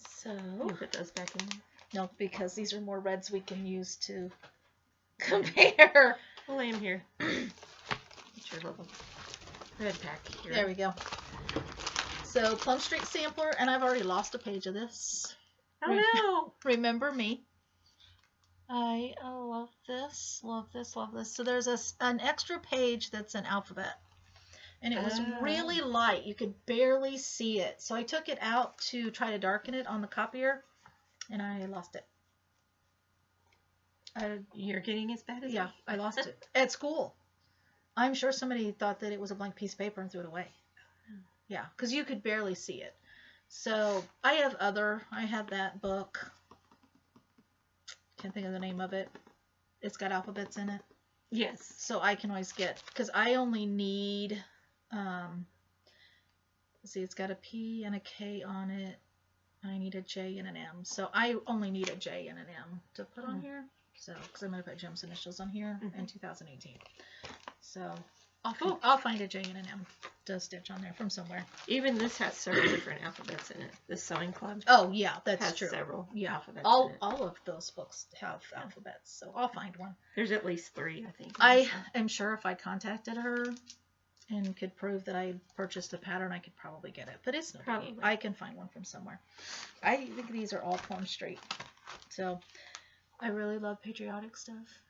So you put those back in there. No, because these are more reds we can use to compare. We'll lay them here. Get your little red pack here. There we go. So Plum Street sampler, and I've already lost a page of this. Oh no! Remember me. I love this, love this, love this. So there's an extra page that's an alphabet. And it was really light. You could barely see it. So I took it out to try to darken it on the copier, and I lost it. You're getting as bad as me. I lost it. At school. I'm sure somebody thought that it was a blank piece of paper and threw it away. Yeah, because you could barely see it. So I have that book. Can't think of the name of it. It's got alphabets in it. Yes. So I can always get, because I only need, see, it's got a P and a K on it. I need a J and an M. So I only need a J and an M to put on here. So, because I'm going to put Jim's initials on here in 2018. So I'll find a J and an M to stitch on there from somewhere. Even this has several different alphabets in it. The Sewing Club. Oh yeah, that's has true. Several alphabets. All of those books have alphabets, so I'll find one. There's at least 3, I think. I am sure if I contacted her and could prove that I purchased a pattern, I could probably get it. But it's no biggie. I can find one from somewhere. I think these are all Plum Street. So I really love patriotic stuff.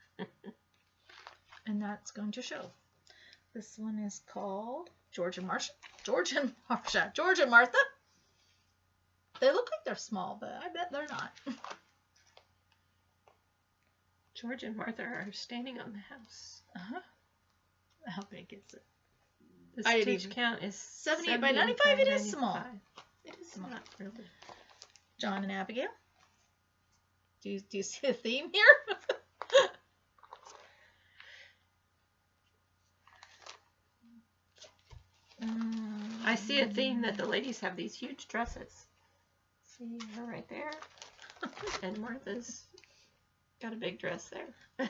And that's going to show. This one is called George and Martha. They look like they're small, but I bet they're not. George and Martha are standing on the house. Uh-huh. How big is it? The stitch count is 78 by 95. It is small. It is small. Not really. John and Abigail. Do you see a theme here? I see a theme that the ladies have these huge dresses. See her right there? And Martha's got a big dress there.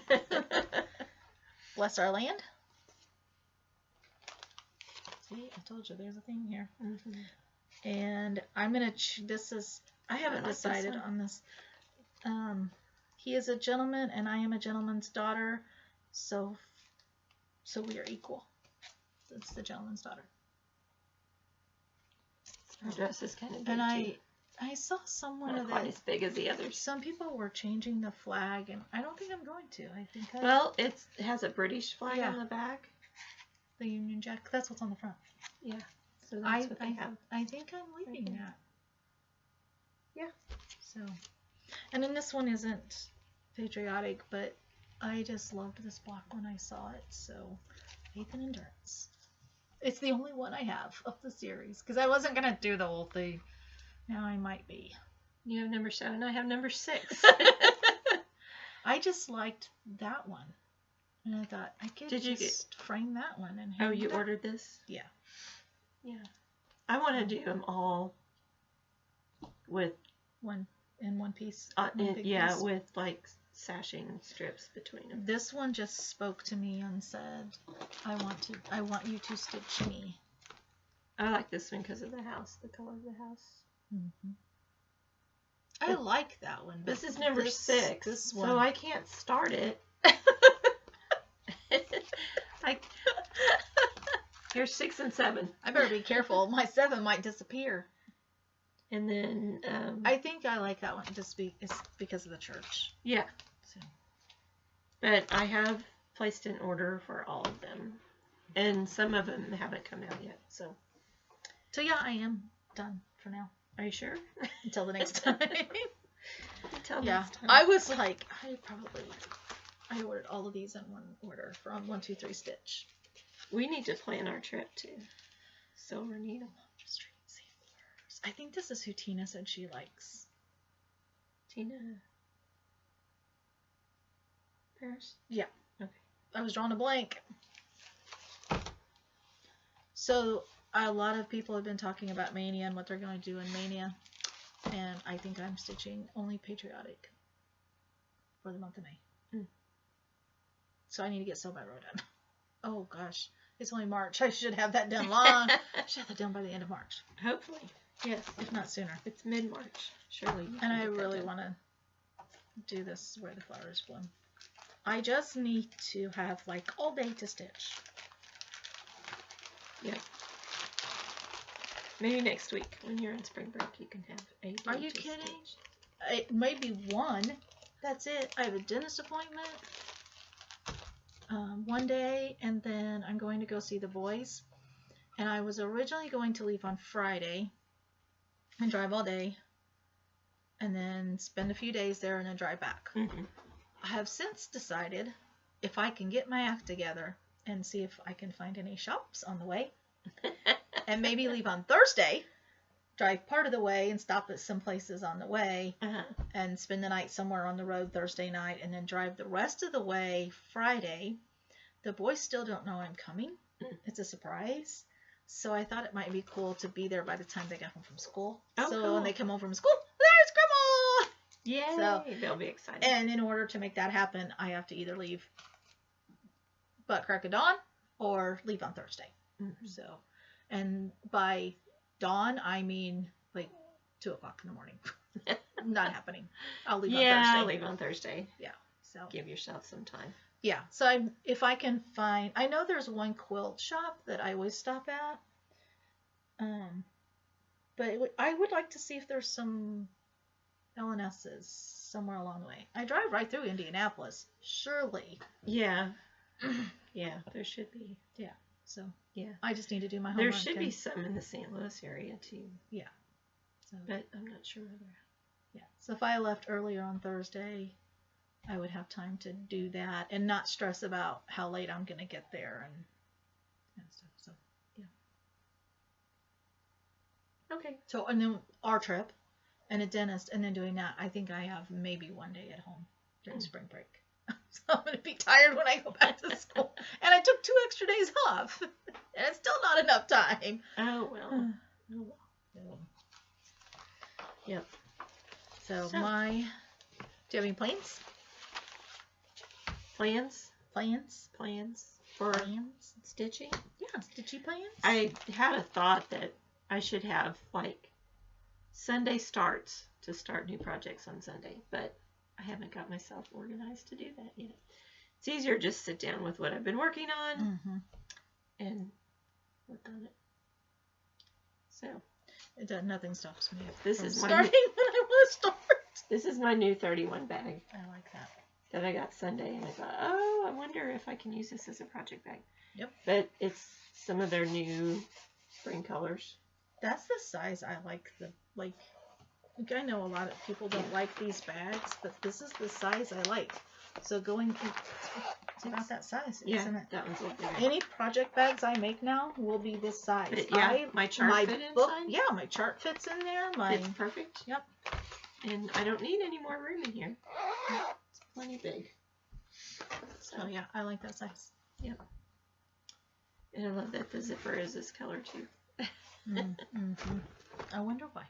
Bless our land. See, I told you there's a theme here. And I'm going to, I haven't decided on this. He is a gentleman and I am a gentleman's daughter. So we are equal. It's the gentleman's daughter. Her dress is kind of big. And I saw someone not quite as big as the others. Some people were changing the flag, and I don't think I'm going to. I think well, it has a British flag on the back. The Union Jack. That's what's on the front. Yeah. So that's what they have. I think I'm leaving that. Yeah. So, and then this one isn't patriotic, but I just loved this block when I saw it. So, Faith and Endurance. It's the only one I have of the series because I wasn't gonna do the whole thing. Now I might be. You have number 7. I have number 6. I just liked that one, and I thought I could frame that one and. Oh, you ordered this? Yeah. Yeah. I want to do them all with one piece. Piece. With like sashing strips between them. This one just spoke to me and said, I want you to stitch me. I like this one because of the house, the color of the house. Mm-hmm. I like that one. This is number 6, this one. so I can't start it. Here's 6 and 7. I better be careful. My 7 might disappear. And then I think I like that one just because of the church. Yeah. So. But I have placed an order for all of them, and some of them haven't come out yet. So yeah, I am done for now. Are you sure? Until the next time. Next time. I was like, I ordered all of these in one order from 1, 2, 3 Stitch. We need to plan our trip to Silver Needle. I think this is who Tina said she likes. Tina Paris? Yeah. Okay. I was drawing a blank. So a lot of people have been talking about Mania and what they're going to do in Mania. And I think I'm stitching only patriotic for the month of May. So I need to get Sew by Row done. Oh gosh. It's only March. I should have that done I should have that done by the end of March. Hopefully. Yes. If not sooner. It's mid-March. Surely. And I really want to do this where the flowers bloom. I just need to have like all day to stitch. Yeah. Maybe next week when you're on spring break you can have a day. Are you kidding? It may be 1. That's it. I have a dentist appointment one day, and then I'm going to go see the boys. And I was originally going to leave on Friday and drive all day and then spend a few days there and then drive back. Mm-hmm. I have since decided if I can get my act together and see if I can find any shops on the way and maybe leave on Thursday, drive part of the way and stop at some places on the way and spend the night somewhere on the road Thursday night and then drive the rest of the way Friday. The boys still don't know I'm coming. It's a surprise. So I thought it might be cool to be there by the time they get home from school. Oh, so cool. when they come home from school, there's Grandma! Yay! So, they'll be excited. And in order to make that happen, I have to either leave butt crack of dawn or leave on Thursday. Mm-hmm. So, and by dawn, I mean like 2 o'clock in the morning. Not happening. I'll leave on Thursday. Yeah, I'll leave on Thursday. Yeah. So give yourself some time. Yeah. So if I can find, I know there's one quilt shop that I always stop at. But I would like to see if there's some L&S's somewhere along the way. I drive right through Indianapolis. Surely. Yeah. Yeah, there should be. Yeah. So yeah, I just need to do my homework. There should be some in the St. Louis area too. Yeah. So, but I'm not sure where they're at. Yeah. So if I left earlier on Thursday, I would have time to do that and not stress about how late I'm going to get there and stuff. So yeah. Okay. So and then our trip and a dentist and then doing that, I think I have maybe 1 day at home during spring break. So I'm going to be tired when I go back to school. And I took 2 extra days off. And it's still not enough time. Oh, well. Oh, well. So, yep. So do you have any plans? Plans for stitching? Yeah, stitchy plans. I had a thought that I should have like Sunday starts to start new projects on Sunday, but I haven't got myself organized to do that yet. It's easier to just sit down with what I've been working on and work on it. So nothing stops me this from is starting when I want to start. This is my new 31 bag. I like that. That I got Sunday, and I thought, oh, I wonder if I can use this as a project bag. Yep. But it's some of their new spring colors. That's the size I like. I know a lot of people don't like these bags, but this is the size I like. So it's about that size, isn't it? That one's a little bigger. Any project bags I make now will be this size. But my chart fit inside? Yeah, my chart fits in there. It's perfect. Yep. And I don't need any more room in here. It's plenty big. So yeah, I like that size. Yep. And I love that the zipper is this color too. Mm-hmm. I wonder why.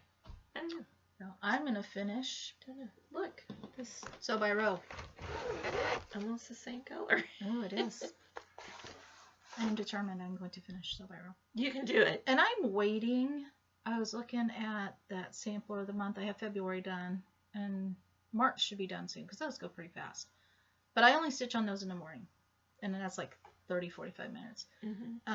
I don't know. No, I'm gonna finish. Look, this sew by row. Almost the same color. Oh, it is. I'm determined I'm going to finish sew by row. You can do it. And I'm waiting. I was looking at that sampler of the month. I have February done, and March should be done soon because those go pretty fast. But I only stitch on those in the morning, and then that's like 30-45 minutes. Mm-hmm.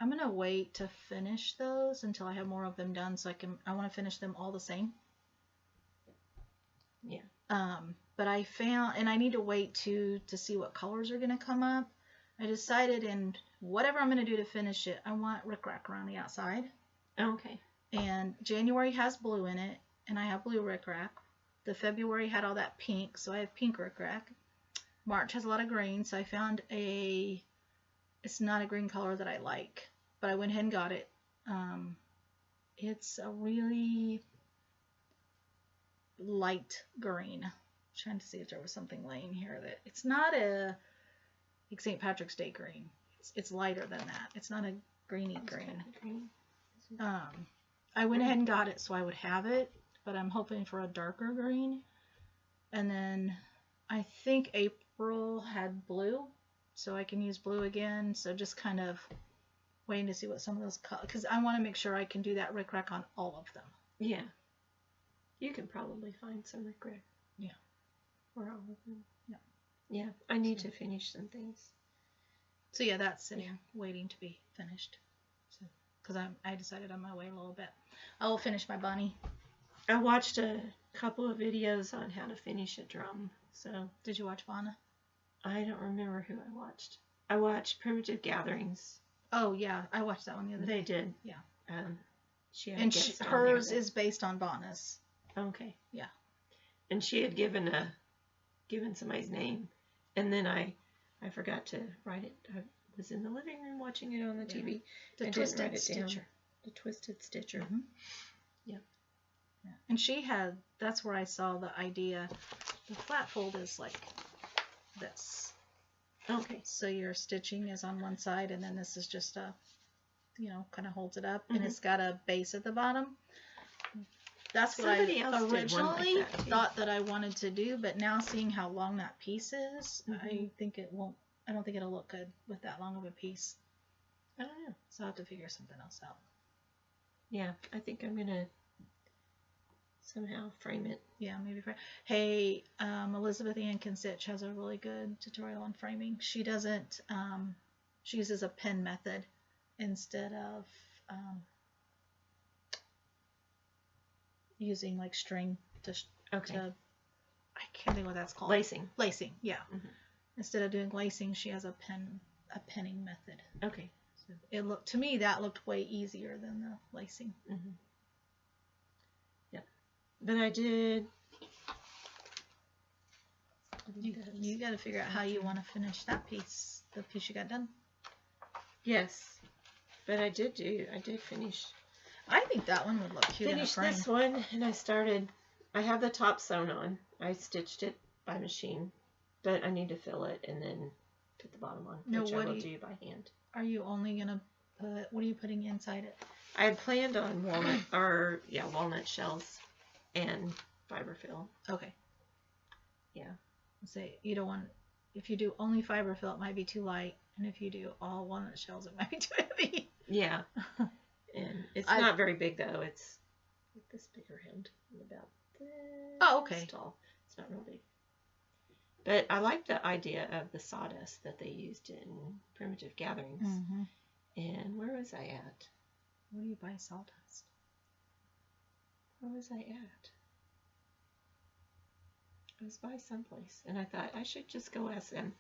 I'm gonna wait to finish those until I have more of them done, so I want to finish them all the same. Yeah. But I found, and I need to wait to see what colors are gonna come up. I decided, and whatever I'm gonna do to finish it, I want rickrack around the outside. Okay. And January has blue in it, and I have blue rickrack. The February had all that pink, so I have pink rickrack. March has a lot of green, so I found it's not a green color that I like, but I went ahead and got it. It's a really light green. I'm trying to see if there was something laying here that it's not like St. Patrick's Day green. It's lighter than that. It's not a greeny green. I went ahead and got it so I would have it, but I'm hoping for a darker green. And then I think April had blue, so I can use blue again. So just kind of waiting to see what some of those colors, because I want to make sure I can do that rickrack on all of them. Yeah. You can probably find some rickrack. Yeah. Or all of them. Yeah. Yeah. I need to finish some things. So yeah, that's sitting waiting to be finished. So because I decided I'm gonna wait a little bit. I will finish my bunny. I watched a couple of videos on how to finish a drum. So did you watch Vana? I don't remember who I watched. I watched Primitive Gatherings. Oh yeah, I watched that one the other day. They did. Yeah. She had and hers is based on Vana's. Okay. Yeah. And she had given somebody's name, and then I forgot to write it. I was in the living room watching it on the TV. The Twisted Stitcher. The Twisted Stitcher. Mm-hmm. Yeah. And that's where I saw the idea. The flat fold is like this. Okay. So your stitching is on one side, and then this is just kind of holds it up, and it's got a base at the bottom. That's what I originally thought that I wanted to do, but now seeing how long that piece is, I don't think it'll look good with that long of a piece. I don't know. So I'll have to figure something else out. Yeah, I think I'm gonna somehow frame it. Yeah, maybe frame. Hey, Elizabeth Ann Can Stitch has a really good tutorial on framing. She doesn't. She uses a pin method instead of using like string to I can't think what that's called. Lacing, yeah. Instead of doing lacing, she has a pinning method. Okay. So to me that looked way easier than the lacing. Yeah. But I did. You got to figure out how you want to finish that piece. The piece you got done. Yes. But I did finish. I think that one would look cute. Finished this one, and I have the top sewn on. I stitched it by machine, but I need to fill it and then put the bottom on, which I will do by hand. Are you only gonna what are you putting inside it? I had planned on walnut shells and fiber fill. Okay. Yeah. Say you don't want, if you do only fiber fill, it might be too light, and if you do all walnut shells, it might be too heavy. Yeah. And it's not very big though. It's like this bigger hand, about this tall. It's not real big. But I like the idea of the sawdust that they used in Primitive Gatherings. And where was I at? Where do you buy sawdust? Where was I at? I was by someplace, and I thought I should just go ask them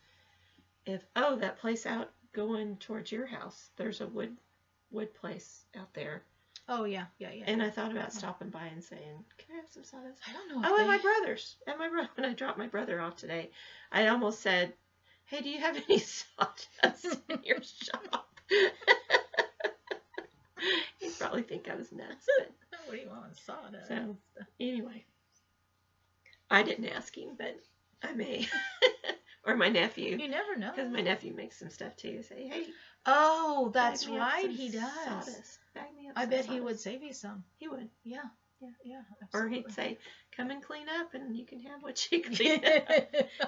if that place out going towards your house, there's a wood place out there. Oh, yeah. And I thought about stopping by and saying, can I have some sawdust? I don't know. Oh, at my brother's. When I dropped my brother off today, I almost said, hey, do you have any sawdust in your shop? He'd probably think I was nuts. But, what do you want with sawdust? So, anyway. I didn't ask him, but I may. Or my nephew. You never know. Because my nephew makes some stuff too. Say, hey. Oh, that's right. He does. Sawdust. Bag me up I some bet sawdust. he would save you some. He would. Yeah. Or Absolutely. he'd say, come and clean up and you can have what you clean up.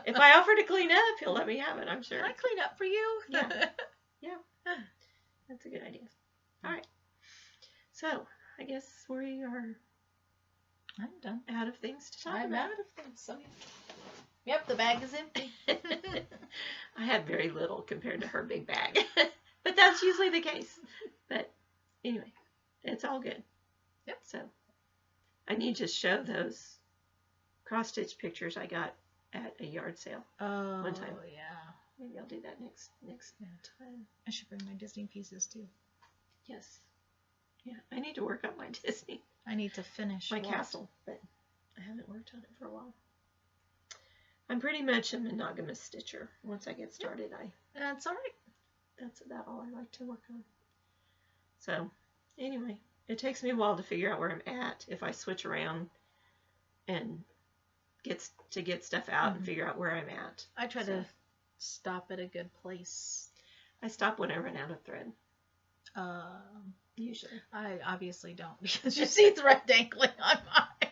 If I offer to clean up, he'll let me have it, I'm sure. Can I clean up for you? Yeah. That's a good idea. All right. So, I guess we are I'm done. out of things to talk I'm about. out of things. So, yep, the bag is empty. I had very little compared to her big bag. But that's usually the case. But anyway, it's all good. Yep. So, I need to show those cross-stitch pictures I got at a yard sale. Oh, one time. Yeah. Maybe I'll do that next time. I should bring my Disney pieces too. Yes. Yeah, I need to work on my Disney. I need to finish my castle, but I haven't worked on it for a while. I'm pretty much a monogamous stitcher. Once I get started, That's all right. That's about all I like to work on. So, anyway, it takes me a while to figure out where I'm at if I switch around and get stuff out and figure out where I'm at. I try to stop at a good place. I stop when I run out of thread. Usually. I obviously don't because you see thread dangling on mine.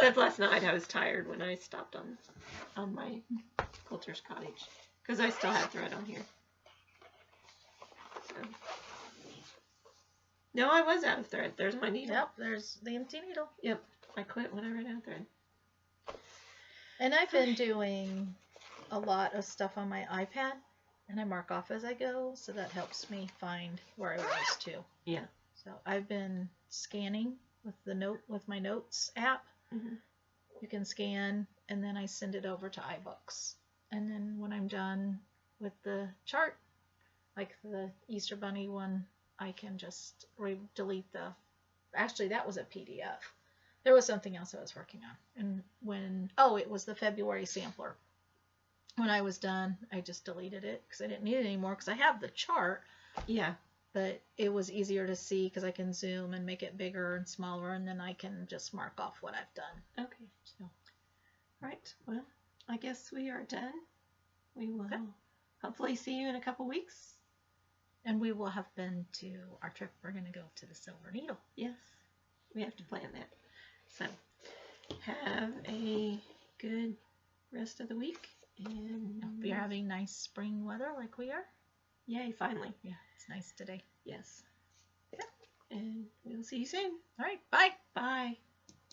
But last night I was tired when I stopped on my quilter's cottage because I still had thread on here. So. No, I was out of thread. There's my needle. Yep, there's the empty needle. Yep, I quit when I ran out of thread. And I've been doing a lot of stuff on my iPad, and I mark off as I go, so that helps me find where I was too. Yeah. So I've been scanning with my notes app. Mm-hmm. You can scan, and then I send it over to iBooks. And then when I'm done with the chart, like the Easter Bunny one, I can just delete the. Actually, that was a PDF. There was something else I was working on, and it was the February sampler. When I was done, I just deleted it because I didn't need it anymore because I have the chart. Yeah. But it was easier to see because I can zoom and make it bigger and smaller, and then I can just mark off what I've done. Okay. So, right. Well, I guess we are done. We will hopefully see you in a couple weeks. And we will have been to our trip. We're going to go to the Silver Needle. Yes. We have to plan that. So, have a good rest of the week. And hope you're having nice spring weather like we are. Yay, finally. Yeah, it's nice today. Yes. Yeah. And we'll see you soon. All right, bye. Bye.